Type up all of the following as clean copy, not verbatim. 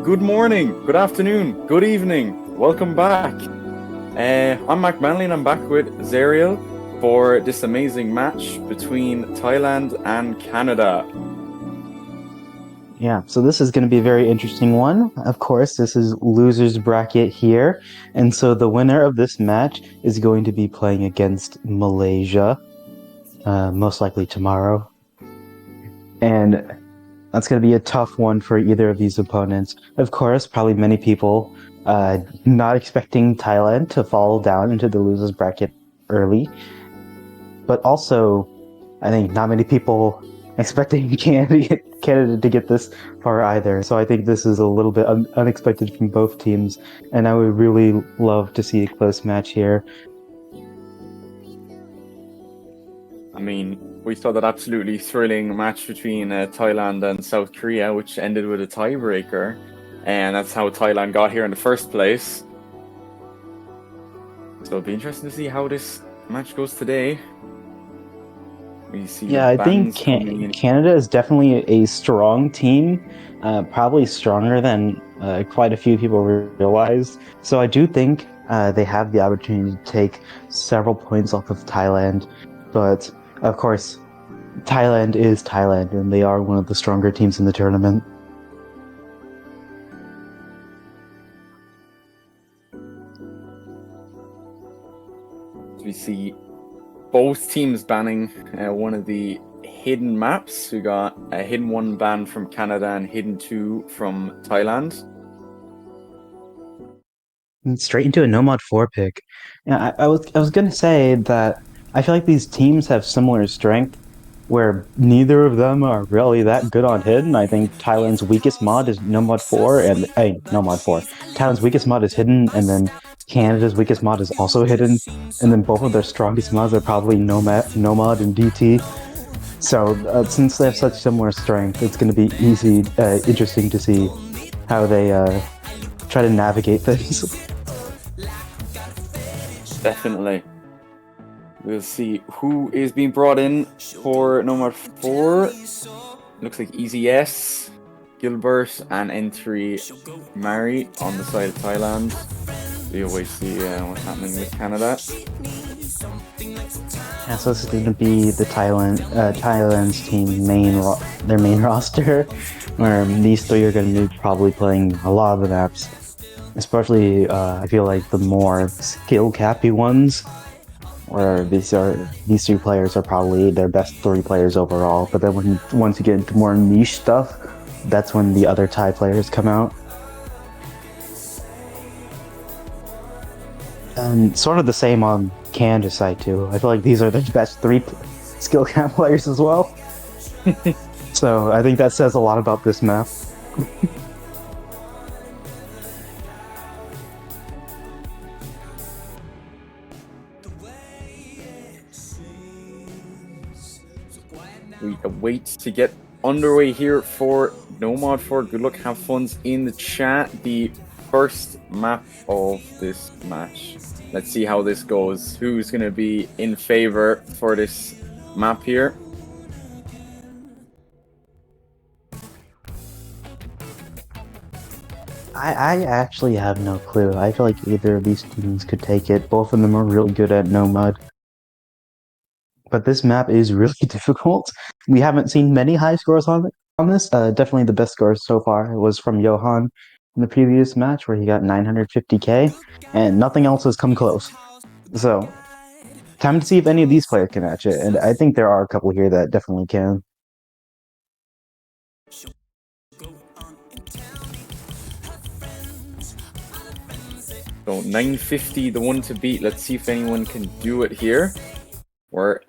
Good morning, good afternoon, good evening. Welcome back. I'm Mac Manley and I'm back with Zariel for this amazing match between Thailand and Canada. Yeah, so this is going to be a very interesting one. Of course, this is loser's bracket here. And so the winner of this match is going to be playing against Malaysia, most likely tomorrow. And that's going to be a tough one for either of these opponents. Of course, probably many people not expecting Thailand to fall down into the losers bracket early. But also, I think not many people expecting Canada to get this far either. So I think this is a little bit unexpected from both teams. And I would really love to see a close match here. I mean, we saw that absolutely thrilling match between Thailand and South Korea, which ended with a tiebreaker. And that's how Thailand got here in the first place. So it'll be interesting to see how this match goes today. We see I think Canada is definitely a strong team, probably stronger than quite a few people realize. So I do think they have the opportunity to take several points off of Thailand. But of course, Thailand is Thailand, and they are one of the stronger teams in the tournament. We see both teams banning one of the hidden maps. We got a hidden 1 ban from Canada and hidden 2 from Thailand. And straight into a Nomad 4 pick. Yeah, I was gonna say that I feel like these teams have similar strength, where neither of them are really that good on hidden. I think Thailand's weakest mod is Nomad 4, and Nomad 4. Thailand's weakest mod is hidden, and then Canada's weakest mod is also hidden, and then both of their strongest mods are probably Nomad and DT. So since they have such similar strength, it's going to be interesting to see how they try to navigate things. Definitely. We'll see who is being brought in for Nomad 4. Looks like Easy S, Gilbert, and N3 Mari on the side of Thailand. We always see what's happening with Canada. Yeah, so this is going to be the Thailand's team their main roster, where these three are going to be probably playing a lot of the maps, especially I feel like the more skill cappy ones, where these two players are probably their best 3 players overall. But then once you get into more niche stuff, that's when the other Thai players come out. And sort of the same on Canada's side too. I feel like these are the best 3 skill cap players as well. So I think that says a lot about this map. We await to get underway here for Nomad 4. Good luck, have fun in the chat. The first map of this match. Let's see how this goes. Who's going to be in favor for this map here? I actually have no clue. I feel like either of these teams could take it. Both of them are really good at Nomad. But this map is really difficult. We haven't seen many high scores on this. Definitely the best score so far was from Johan in the previous match, where he got 950k, and nothing else has come close. So time to see if any of these players can match it. And I think there are a couple here that definitely can. So 950, the one to beat. Let's see if anyone can do it here. We're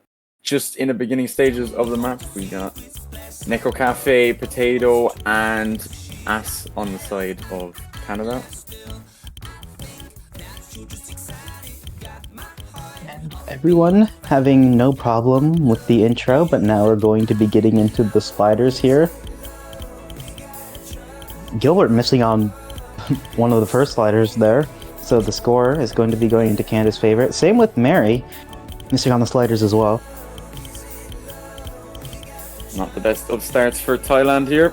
just in the beginning stages of the map. We got Neko Cafe, Potato, and Ass on the side of Canada. Everyone having no problem with the intro, but now we're going to be getting into the sliders here. Gilbert missing on one of the first sliders there, so the score is going to be going into Canada's favor. Same with Mary, missing on the sliders as well. Not the best of starts for Thailand here.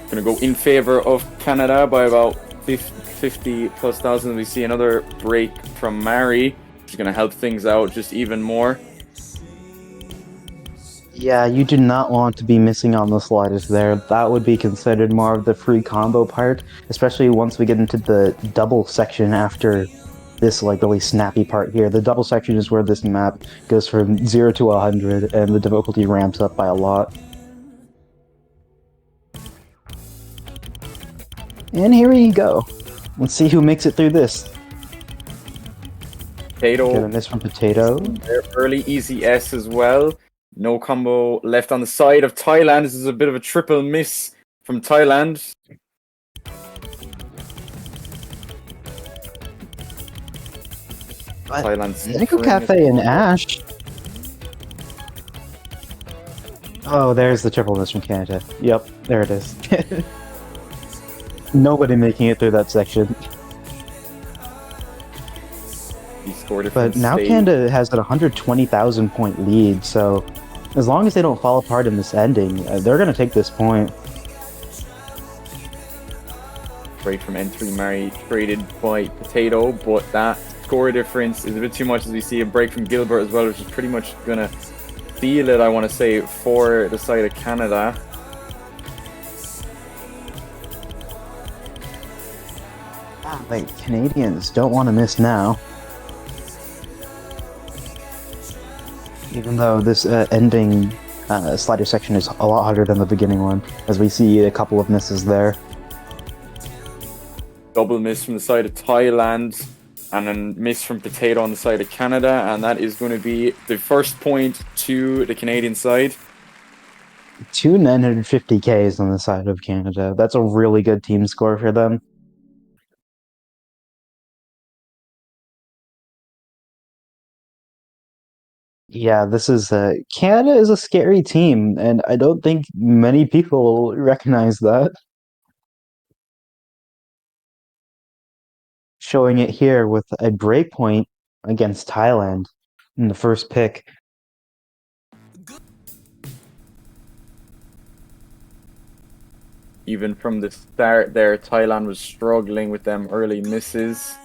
Going to go in favor of Canada by about 50 plus thousand. We see another break from Mary, which is going to help things out just even more. Yeah, you do not want to be missing on the sliders there. That would be considered more of the free combo part, especially once we get into the double section after this like really snappy part here. The double section is where this map goes from 0 to 100 and the difficulty ramps up by a lot. And here we go. Let's see who makes it through this. Potato. Get a miss from Potato. Early easy S as well. No combo left on the side of Thailand. This is a bit of a triple miss from Thailand. Thailand's Neko Cafe and Ash. Oh, there's the triple miss from Canada. Yep, there it is. Nobody making it through that section. But now Canada has a 120,000 point lead, so as long as they don't fall apart in this ending, they're going to take this point. Break from N3 Mary traded by Potato, but that score difference is a bit too much as we see a break from Gilbert as well, which is pretty much going to seal it, I want to say, for the side of Canada. The Canadians don't want to miss now. Even though this ending slider section is a lot harder than the beginning one, as we see a couple of misses there. Double miss from the side of Thailand, and then miss from Potato on the side of Canada, and that is going to be the first point to the Canadian side. 2 950Ks on the side of Canada. That's a really good team score for them. Yeah, this is Canada is a scary team, and I don't think many people recognize that. Showing it here with a breakpoint against Thailand in the first pick. Even from the start there, Thailand was struggling with them early misses.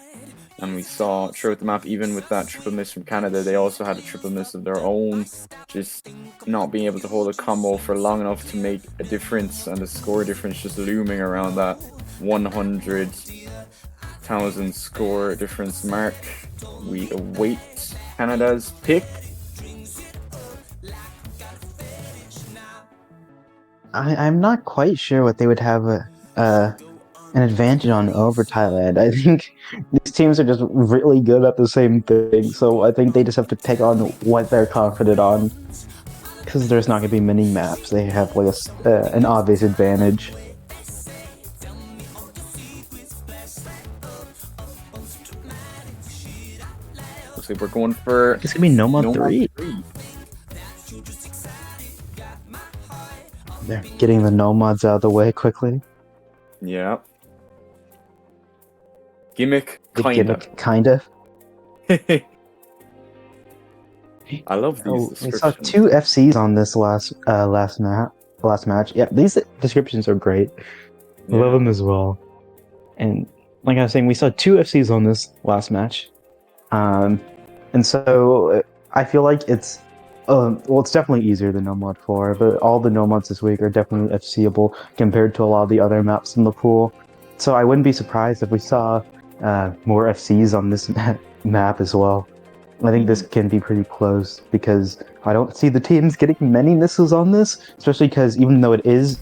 And we saw throughout the map, even with that triple miss from Canada, they also had a triple miss of their own. Just not being able to hold a combo for long enough to make a difference, and the score difference just looming around that 100,000 score difference mark. We await Canada's pick. I'm not quite sure what they would have an advantage on over Thailand. I think these teams are just really good at the same thing, so I think they just have to take on what they're confident on. Because there's not going to be many maps, they have like an obvious advantage. Looks like we're going for... It's going to be Nomad 3. They're getting the nomads out of the way quickly. Yeah. Gimmick, kinda. Kinda. I love these descriptions. We saw 2 FCs on this last match. Yeah, these descriptions are great. Yeah. Love them as well. And like I was saying, we saw 2 FCs on this last match. And so I feel like it's well, it's definitely easier than Nomad 4, but all the Nomads this week are definitely FCable compared to a lot of the other maps in the pool. So I wouldn't be surprised if we saw more FCs on this map as well. I think this can be pretty close because I don't see the teams getting many misses on this, especially because even though it is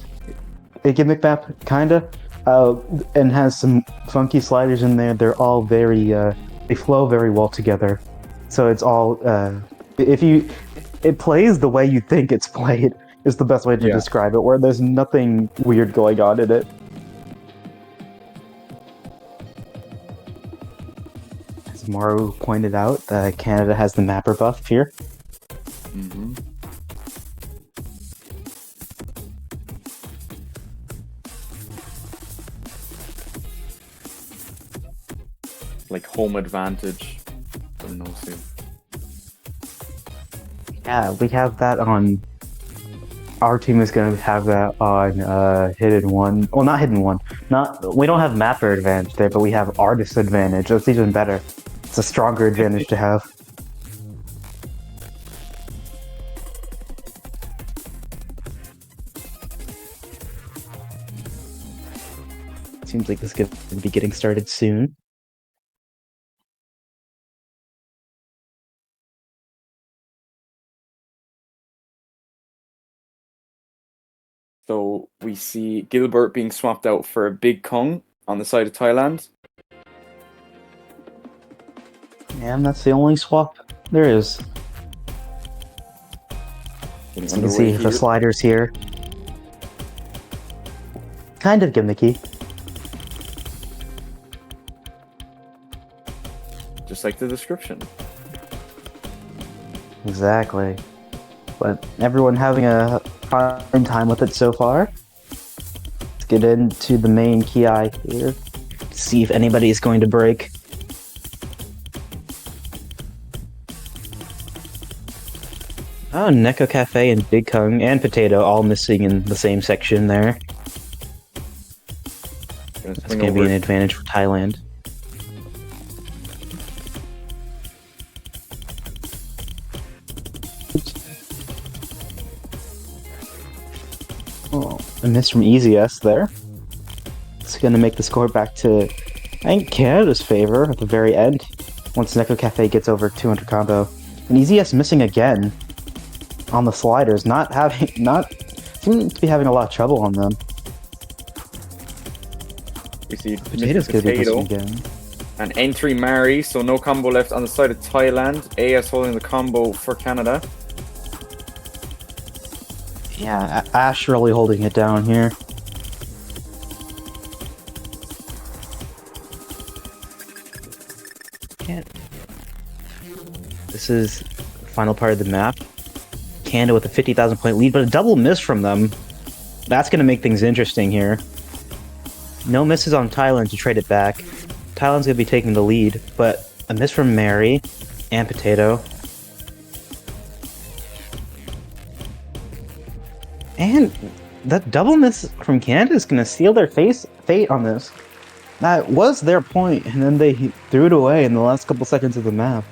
a gimmick map, kinda, and has some funky sliders in there, they're all very, they flow very well together. So it's all, it plays the way you think it's played, is the best way to describe it, where there's nothing weird going on in it. As Maru pointed out, Canada has the mapper buff here. Mm-hmm. Like home advantage. Yeah, we have that on. Our team is going to have that on Hidden One. Well, not Hidden One. We don't have mapper advantage there, but we have artist advantage. That's even better. It's a stronger advantage to have. Seems like this is going to be getting started soon. So we see Gilbert being swapped out for a Big Kong on the side of Thailand. And that's the only swap there is. So you can see the sliders here. Kind of gimmicky. Just like the description. Exactly. But everyone having a fine time with it so far. Let's get into the main Ki here. See if anybody is going to break. Oh, Neko Cafe and Big Kung and Potato all missing in the same section there. That's going to be an advantage for Thailand. Oh, a miss from Easy S there. It's going to make the score back to, I think, Canada's favor at the very end. Once Neko Cafe gets over 200 combo. And Easy S missing again on the sliders, seem to be having a lot of trouble on them. We see Potato's going to be missing again. And entry Mari, so no combo left on the side of Thailand. AS holding the combo for Canada. Yeah, Ash really holding it down here. This is the final part of the map. Canada with a 50,000 point lead, but a double miss from them. That's going to make things interesting here. No misses on Thailand to trade it back. Thailand's going to be taking the lead, but a miss from Mary and Potato. And that double miss from Canada is going to seal their fate on this. That was their point, and then they threw it away in the last couple seconds of the map.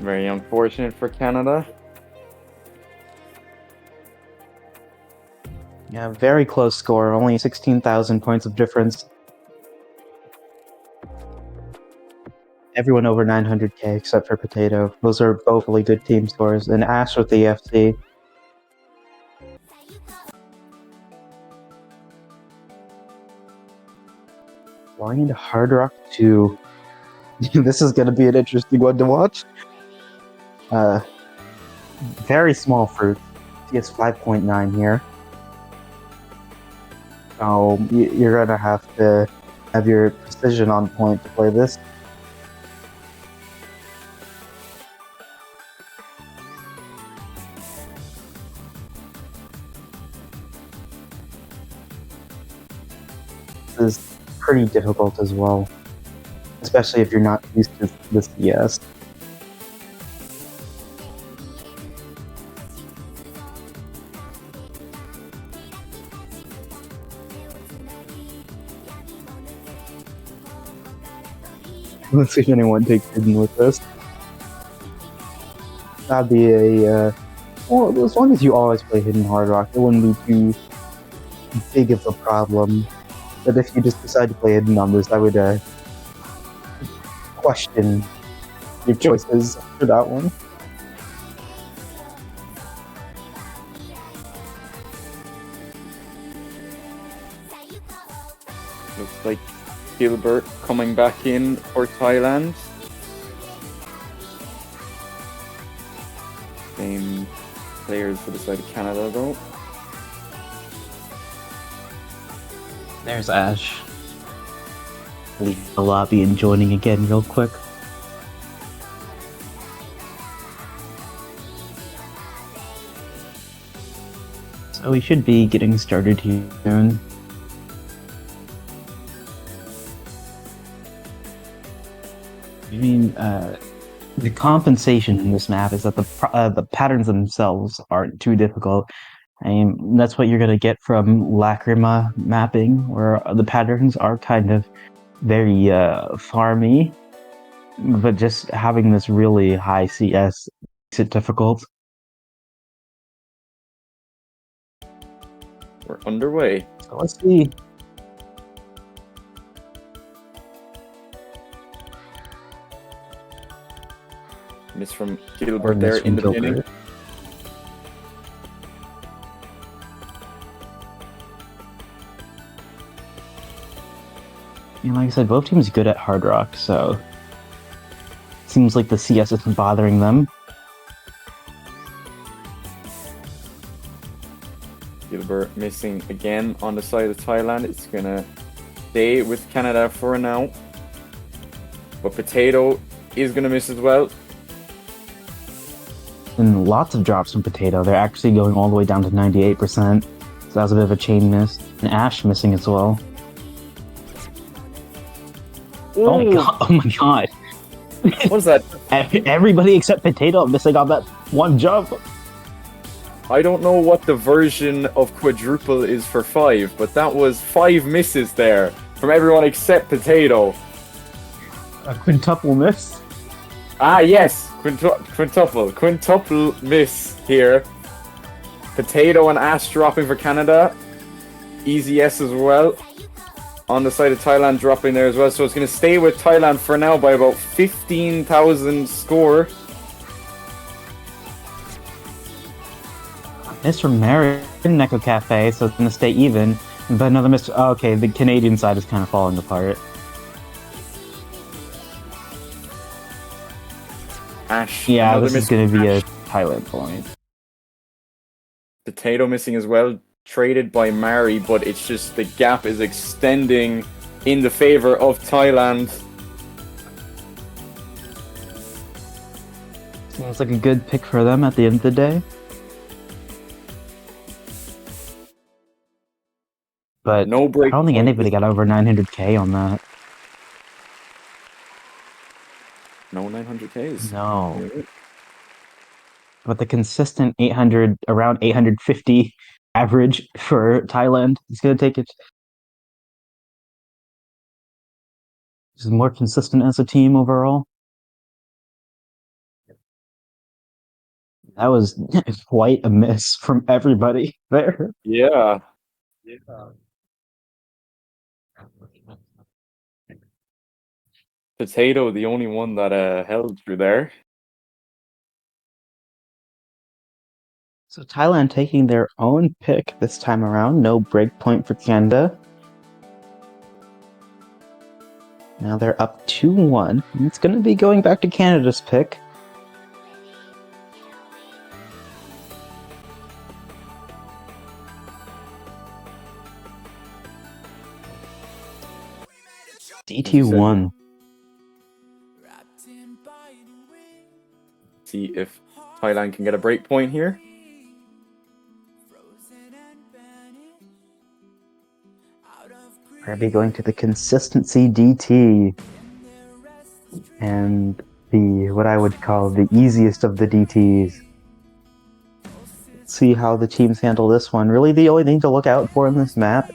Very unfortunate for Canada. Yeah, very close score. Only 16,000 points of difference. Everyone over 900k except for Potato. Those are both really good team scores. And Ash with the EFC. Flying into Hard Rock 2. This is going to be an interesting one to watch. Very small fruit. CS 5.9 here. So you're going to have to have your precision on point to play this. This is pretty difficult as well, especially if you're not used to this CS. Let's see if anyone takes hidden with this. That'd be a, well, as long as you always play hidden Hard Rock, it wouldn't be too big of a problem. But if you just decide to play hidden on this, I would question your choices for that one. Looks like Gilbert coming back in for Thailand. Same players for the side of Canada though. There's Ash. Leaving the lobby and joining again real quick. So we should be getting started here soon. I mean, the compensation in this map is that the patterns themselves aren't too difficult. I mean, that's what you're gonna get from Lacrima mapping, where the patterns are kind of very farmy, but just having this really high CS makes it difficult. We're underway. So let's see. Miss from Gilbert there in the beginning. And like I said, both teams are good at Hard Rock, so seems like the CS isn't bothering them. Gilbert missing again on the side of Thailand. It's gonna stay with Canada for now. But Potato is gonna miss as well. And lots of drops from Potato. They're actually going all the way down to 98%. So that was a bit of a chain miss. And Ash missing as well. Ooh. Oh my god! Oh my god! What is that? Everybody except Potato missing on that one jump. I don't know what the version of quadruple is for 5, but that was 5 misses there from everyone except Potato. A quintuple miss. Ah, yes! Quintuple miss here. Potato and Ash dropping for Canada. Easy S as well. On the side of Thailand dropping there as well. So it's going to stay with Thailand for now by about 15,000 score. Miss from Mary in Neko Cafe, so it's going to stay even. But another miss. Oh, okay, the Canadian side is kind of falling apart. Ash. Yeah, this is going to be a Thailand point. Potato missing as well. Traded by Mari, but it's just the gap is extending in the favor of Thailand. Seems like a good pick for them at the end of the day. But no break. I don't think anybody got over 900k on that. No 900Ks. No. But the consistent 800, around 850 average for Thailand is going to take it. This is more consistent as a team overall. That was quite a miss from everybody there. Yeah. Potato, the only one that held through there. So Thailand taking their own pick this time around. No breakpoint for Canada. Now they're up 2-1. It's going to be going back to Canada's pick. DT1. See if Thailand can get a break point here. We're going to be going to the consistency DT. And the, what I would call the easiest of the DTs. Let's see how the teams handle this one. Really, the only thing to look out for in this map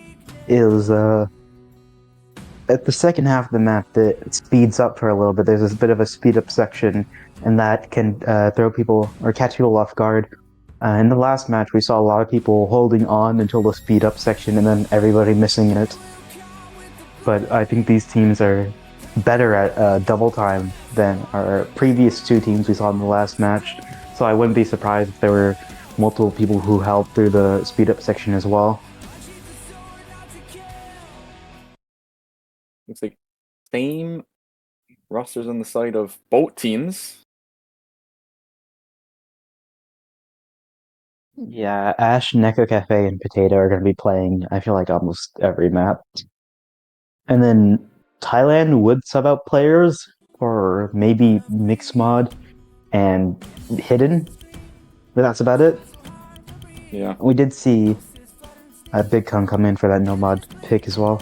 is at the second half of the map that it speeds up for a little bit. There's this bit of a speed up section, and that can throw people or catch people off guard. In the last match, we saw a lot of people holding on until the speed up section and then everybody missing it. But I think these teams are better at double time than our previous two teams we saw in the last match. So I wouldn't be surprised if there were multiple people who helped through the speed up section as well. Looks like same rosters on the side of both teams. Yeah, Ash, Neko Cafe, and Potato are going to be playing, I feel like, almost every map. And then Thailand would sub out players for maybe Mix Mod and Hidden, but that's about it. Yeah. We did see a Big Kong come in for that no mod pick as well.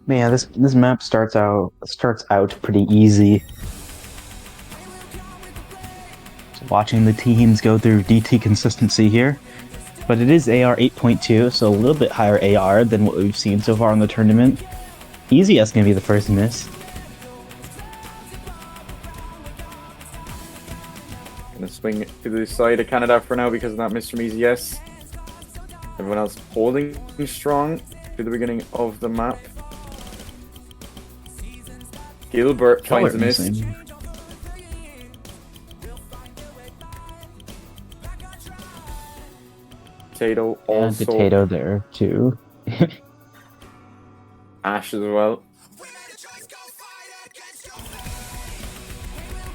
But yeah, this map starts out pretty easy. So watching the teams go through DT consistency here. But it is AR 8.2, so a little bit higher AR than what we've seen so far in the tournament. Easy S gonna be the first miss. Gonna swing to the side of Canada for now because of that miss from Easy S. Everyone else holding strong to the beginning of the map. Gilbert finds a miss. Missing. Potato also. And Potato there too. Ash as well.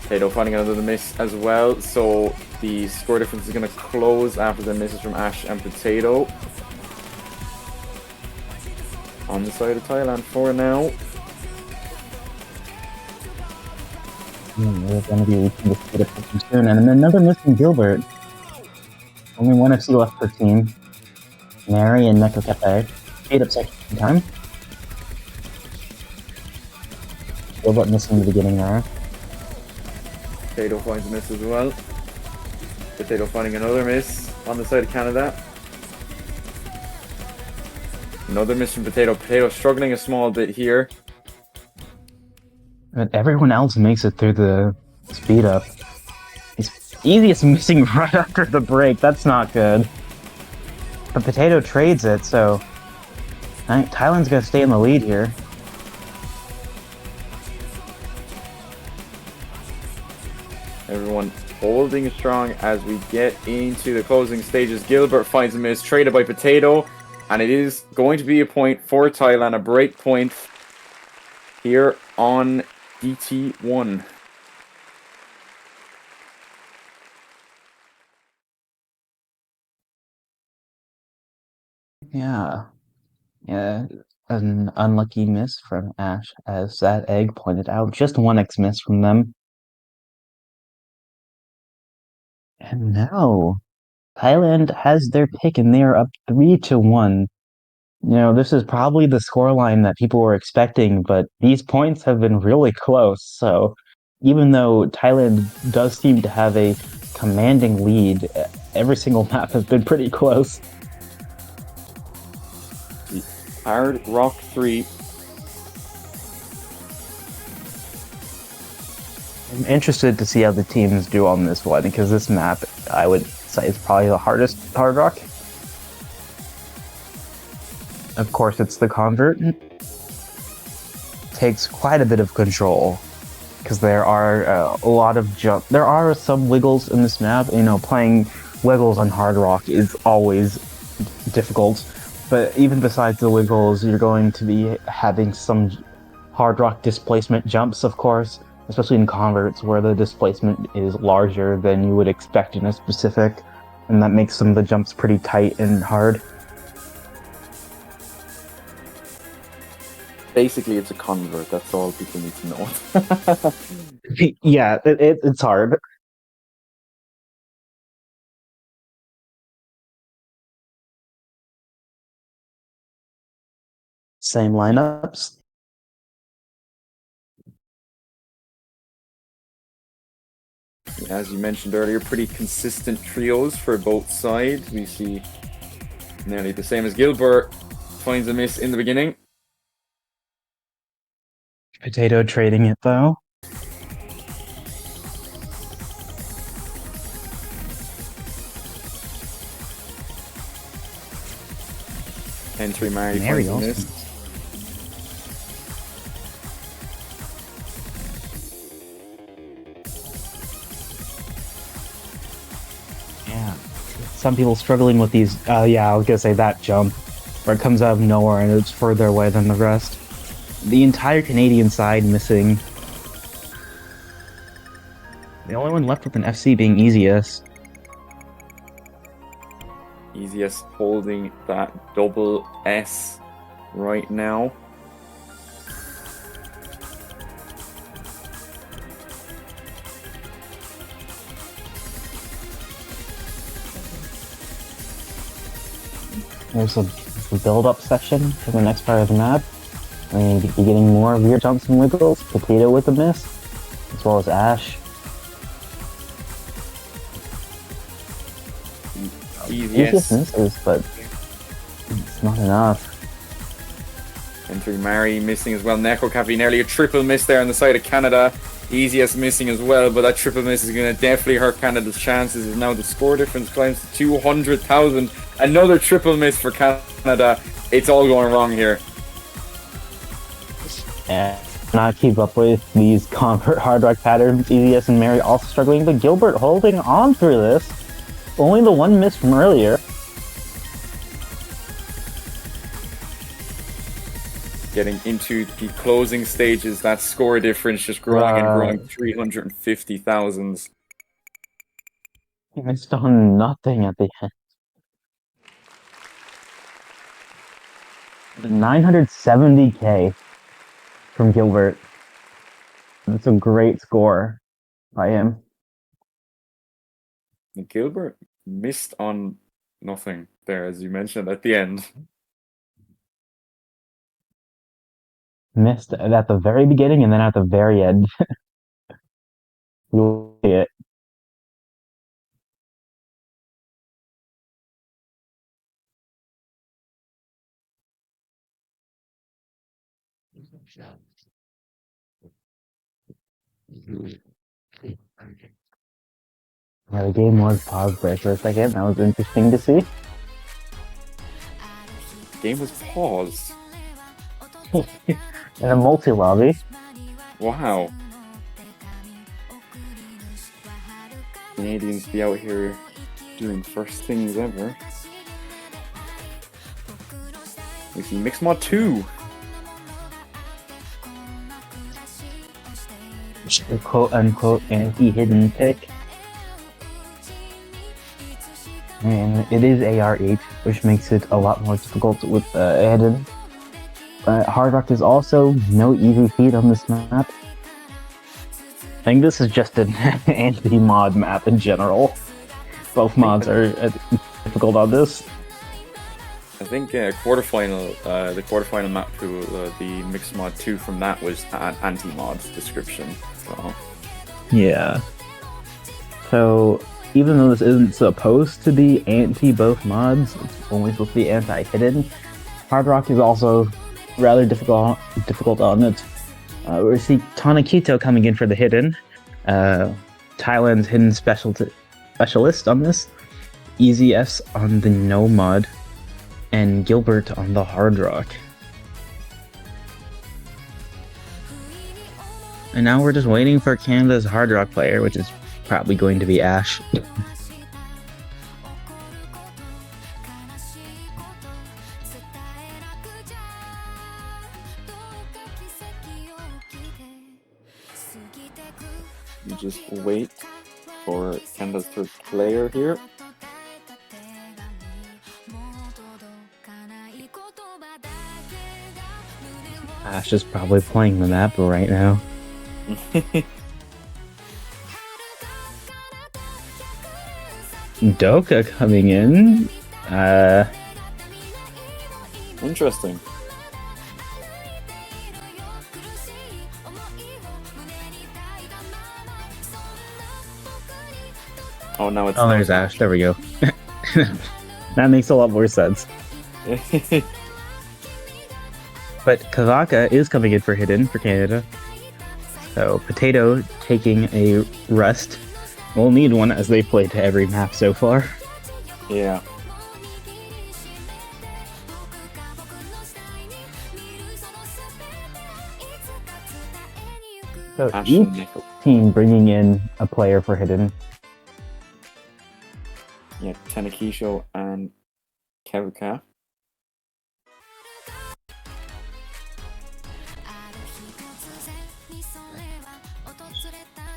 Potato finding another miss as well, so the score difference is going to close after the misses from Ash and Potato. On the side of Thailand for now. We're going to be reaching the speed up soon, and another miss from Gilbert. Only one FC left per team. Mary and Neko Cafe. Speed up section time. Gilbert missing the beginning there. Potato finds a miss as well. Potato finding another miss on the side of Canada. Another miss from Potato. Potato struggling a small bit here. But everyone else makes it through the speed up. Easiest missing right after the break. That's not good. But Potato trades it, so I think Thailand's gonna stay in the lead here. Everyone holding strong as we get into the closing stages. Gilbert finds a miss, traded by Potato, and it is going to be a point for Thailand, a break point here on DT1. Yeah. An unlucky miss from Ash, as that egg pointed out. Just one X miss from them. And now, Thailand has their pick, and they are up 3-1. This is probably the scoreline that people were expecting, but these points have been really close. So even though Thailand does seem to have a commanding lead, every single map has been pretty close. Hard Rock 3. I'm interested to see how the teams do on this one, because this map, I would say, is probably the hardest Hard Rock. Of course, it's the convert. Takes quite a bit of control, because there are a lot of jump. There are some wiggles in this map. Playing wiggles on Hard Rock is always difficult. But even besides the wiggles, you're going to be having some Hard Rock displacement jumps, of course, especially in converts where the displacement is larger than you would expect in a specific, and that makes some of the jumps pretty tight and hard. Basically, it's a convert. That's all people need to know. Yeah, it's hard. Same lineups. As you mentioned earlier, pretty consistent trios for both sides. We see nearly the same as Gilbert finds a miss in the beginning. Potato trading it though. Entry Mary Mary finds a also. miss. Yeah. Some people struggling with these. Yeah, I was gonna say that jump where it comes out of nowhere and it's further away than the rest. The entire Canadian side missing. The only one left with an FC being Easiest. Easiest holding that double S right now. There's a build-up section for the next part of the map. And you'll be getting more weird jumps and wiggles. Potato with a miss, as well as Ash. Easiest misses, but it's not enough. Entering Mary missing as well. Neko Cafe nearly a triple miss there on the side of Canada. Easiest missing as well, but that triple miss is going to definitely hurt Canada's chances. As now the score difference climbs to 200,000. Another triple miss for Canada. It's all going wrong here. Yeah, cannot keep up with these convert hard rock patterns. Easiest and Mary also struggling, but Gilbert holding on through this. Only the one miss from earlier. Getting into the closing stages, that score difference just growing and growing, 350,000. It's done nothing at the end. 970k from Gilbert. That's a great score by him. Gilbert missed on nothing there, as you mentioned at the end. Missed at the very beginning and then at the very end. You'll see it. Yeah, the game was paused there for a second. That was interesting to see. The game was paused. In a multi-lobby. Wow. Canadians be out here doing first things ever. We see Mixed Mod 2. The quote-unquote anti-hidden pick. And it is AR8, which makes it a lot more difficult with hidden. Hard Rock is also no easy feat on this map. I think this is just an anti-mod map in general. Both mods are difficult on this. I think quarterfinal, the quarterfinal map to the Mixed Mod 2 from that was anti-mod description. So. Yeah. So even though this isn't supposed to be anti both mods, it's only supposed to be anti-hidden. Hard Rock is also rather difficult on it. We see Tanakito coming in for the hidden. Thailand's hidden specialist on this. Easy F's on the no mod. And Gilbert on the Hard Rock. And now we're just waiting for Canada's Hard Rock player, which is probably going to be Ash. You just wait for Canada's third player here. Ash is probably playing the map right now. Doka coming in. Interesting. Oh, now it's. Oh, there's Ash. There we go. That makes a lot more sense. But Kavaka is coming in for hidden for Canada. So Potato taking a rest. We'll need one as they've played to every map so far. Yeah. So Ash each and Nickel. team bringing in a player for hidden. Yeah, Tanakisho and Kevika.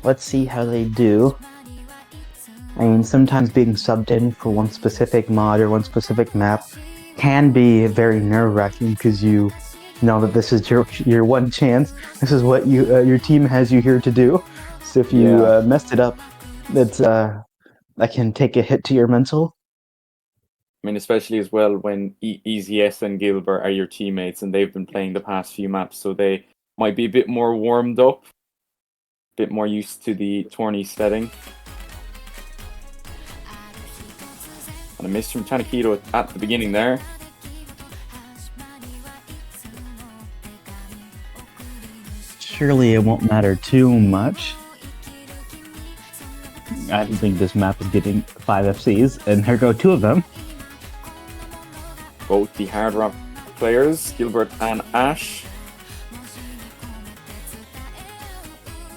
Let's see how they do. I mean, sometimes being subbed in for one specific mod or one specific map can be very nerve-wracking because you know that this is your one chance. This is what your team has you here to do. So if you messed it up, that can take a hit to your mental. I mean, especially as well when EZS and Gilbert are your teammates and they've been playing the past few maps, so they might be a bit more warmed up, a bit more used to the tourney setting. And a miss from Tanakito at the beginning there. Surely it won't matter too much. I don't think this map is getting 5 FCs, and here go 2 of them. Both the Hard Rock players, Gilbert and Ash.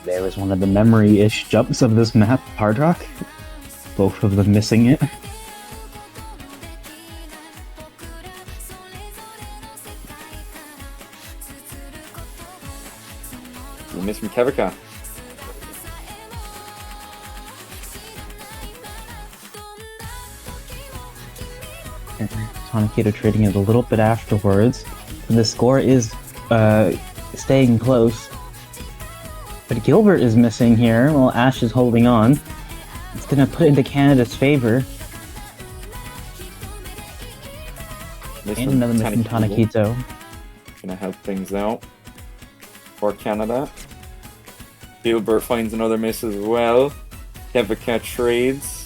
There was one of the memory-ish jumps of this map, Hard Rock. Both of them missing it. You miss from Kevika. Tanakito trading it a little bit afterwards. The score is staying close. But Gilbert is missing here while Ash is holding on. It's going to put into Canada's favor. And another miss from Tanakito. Gonna help things out for Canada. Gilbert finds another miss as well. Kevika trades.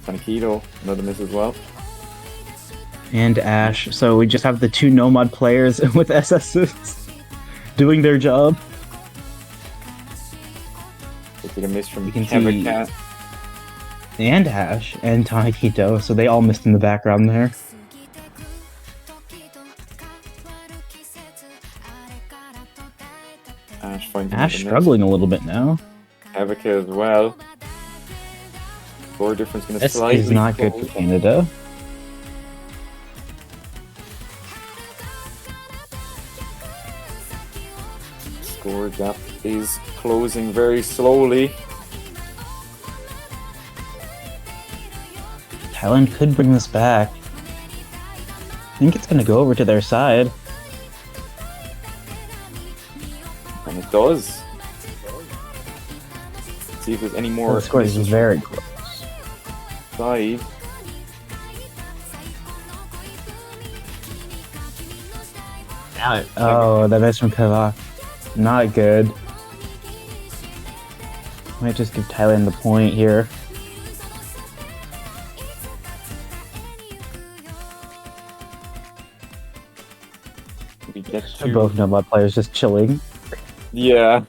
Tanakito, another miss as well. And Ash. So we just have the 2 Nomad players with SSs doing their job. Take a miss from Kevika. And Ash and Tanakito, so they all missed in the background there. Ash struggling a little bit now. Kevika as well. Score difference going to slightly. This is not good for Canada. Score gap is closing very slowly. Thailand could bring this back. I think it's going to go over to their side. And it does. Let's see if there's any more. The score is very close. Side. Oh, that miss from Kavak. Not good. Might just give Thailand the point here. We get to... Both Nomad players just chilling. Yeah.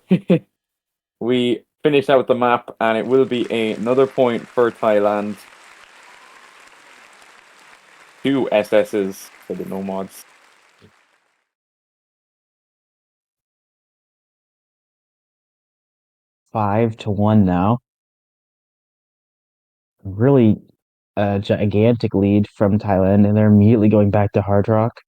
We finish out the map and it will be another point for Thailand. 2 SSs for the Nomads. Five to 1 now. Really a gigantic lead from Thailand, and they're immediately going back to Hard Rock.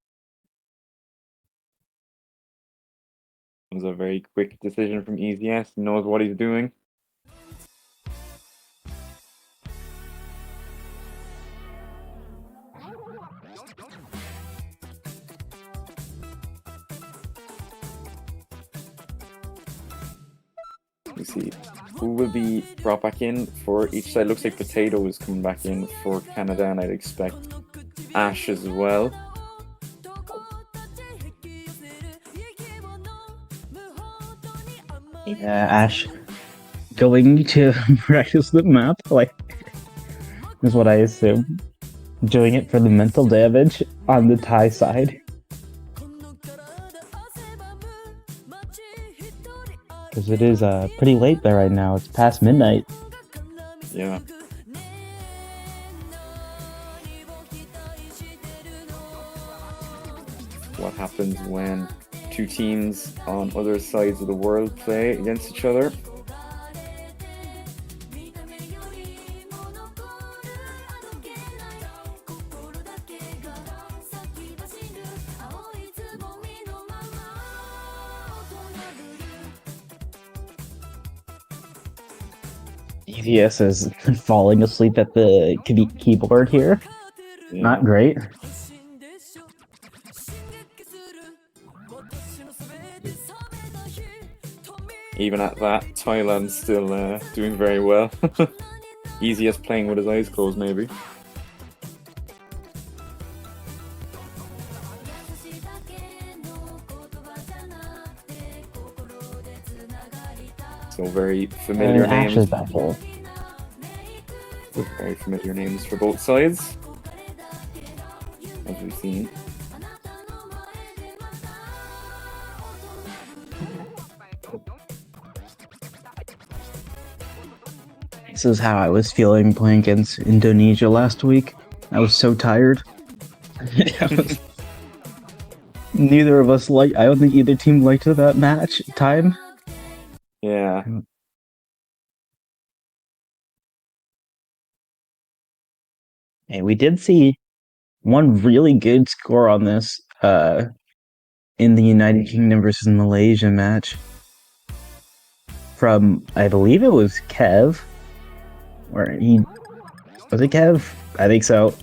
It was a very quick decision from EZS. He knows what he's doing. We see who will be brought back in for each side. Looks like Potato is coming back in for Canada, and I'd expect Ash as well. Yeah, Ash going to practice the map, like, is what I assume. Doing it for the mental damage on the Thai side. Because it is pretty late there right now. It's past midnight. Yeah. what happens when two teams on other sides of the world play against each other. EVS is falling asleep at the keyboard here. Yeah. Not great. Even at that, Thailand's still doing very well. Easiest playing with his eyes closed, maybe. So very familiar names. Very familiar names for both sides, as we've seen. This is how I was feeling playing against Indonesia last week. I was so tired. Neither of us I don't think either team liked that match time. Yeah. And we did see one really good score on this in the United Kingdom versus Malaysia match from, I believe it was Kev, where was it Kev? I think so.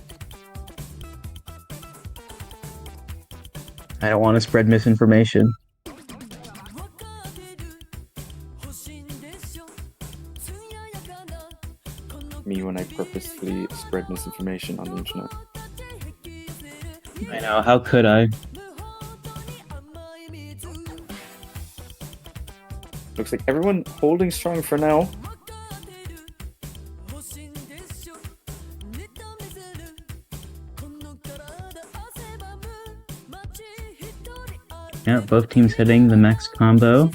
I don't want to spread misinformation. Me when I purposefully spread misinformation on the internet. I know, how could I? Looks like everyone holding strong for now. Yeah, both teams hitting the max combo.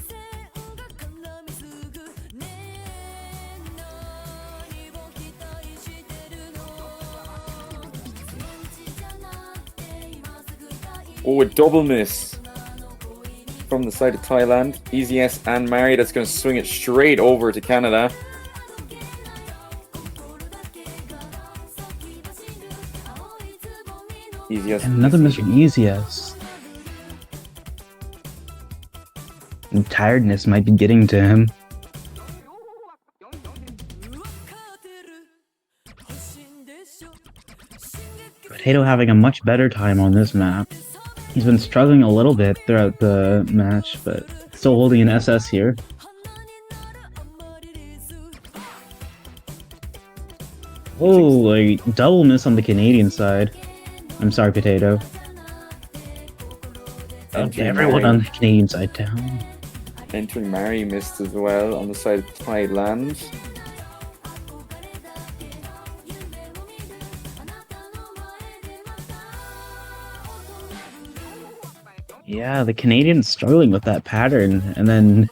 Oh, a double miss from the side of Thailand. EZS and Mari, that's going to swing it straight over to Canada. EZS. And another miss from EZS. And tiredness might be getting to him. Potato having a much better time on this map. He's been struggling a little bit throughout the match, but still holding an SS here. Oh, a double miss on the Canadian side. I'm sorry, Potato. Everyone on the Canadian side down. Entering Mari missed as well on the side of Thailand. Yeah, the Canadian's struggling with that pattern, and then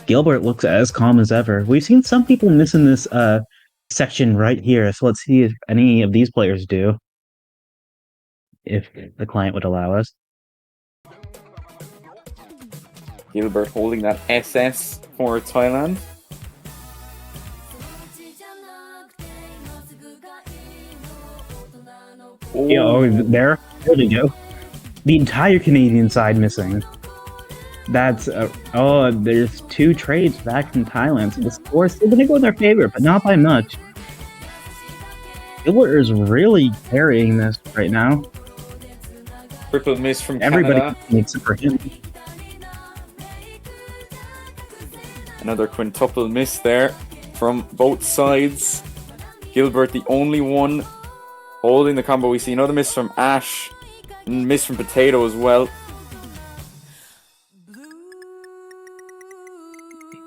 Gilbert looks as calm as ever. We've seen some people missing this section right here, so let's see if any of these players do. If the client would allow us. Gilbert holding that SS for Thailand. Oh, yeah, there we go. The entire Canadian side missing. That's oh, there's two trades back from Thailand, so the score is still going to go in their favor, but not by much. Gilbert is really carrying this right now. Triple miss from everybody Canada. Makes it for him. Another quintuple miss there from both sides. Gilbert, the only one holding the combo. We see another miss from Ash, and miss from Potato as well.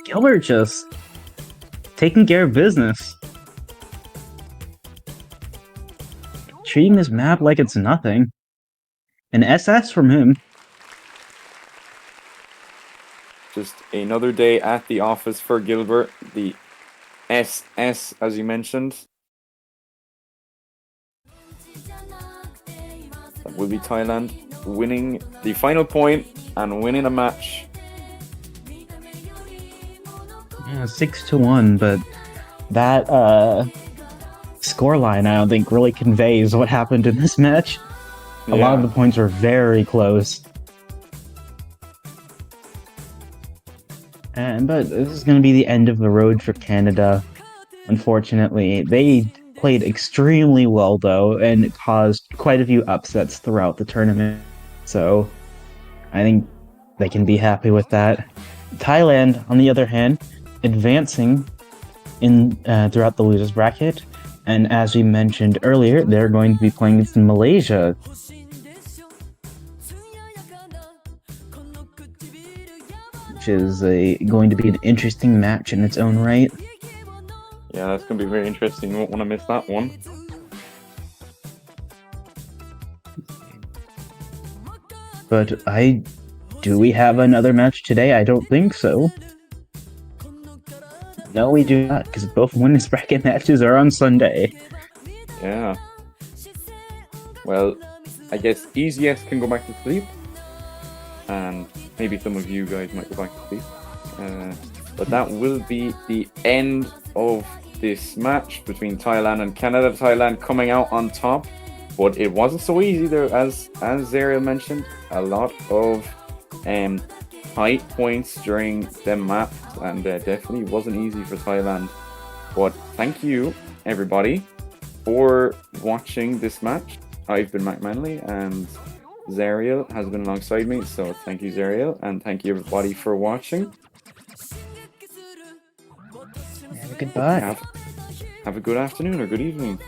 Gilbert just taking care of business. Treating this map like it's nothing. An SS from him. Just another day at the office for Gilbert. The SS, as you mentioned. That will be Thailand winning the final point and winning a match. Yeah, 6-1, but that scoreline I don't think really conveys what happened in this match. A lot of the points were very close. But this is going to be the end of the road for Canada. Unfortunately, they played extremely well though, and it caused quite a few upsets throughout the tournament. So I think they can be happy with that. Thailand, on the other hand, advancing in throughout the losers bracket, and as we mentioned earlier, they're going to be playing against Malaysia. Which is going to be an interesting match in its own right. Yeah, that's going to be very interesting. You won't want to miss that one. But do we have another match today? I don't think so. No, we do not, because both winners bracket matches are on Sunday. Yeah. Well, I guess EasyS can go back to sleep. And maybe some of you guys might go back to sleep. But that will be the end of this match between Thailand and Canada. Thailand coming out on top. But it wasn't so easy there, as Zariel mentioned. A lot of high points during the maps, and definitely wasn't easy for Thailand. But thank you, everybody, for watching this match. I've been Mac Manley, and Zariel has been alongside me, so thank you, Zariel, and thank you, everybody, for watching. Goodbye. Have a good afternoon or good evening.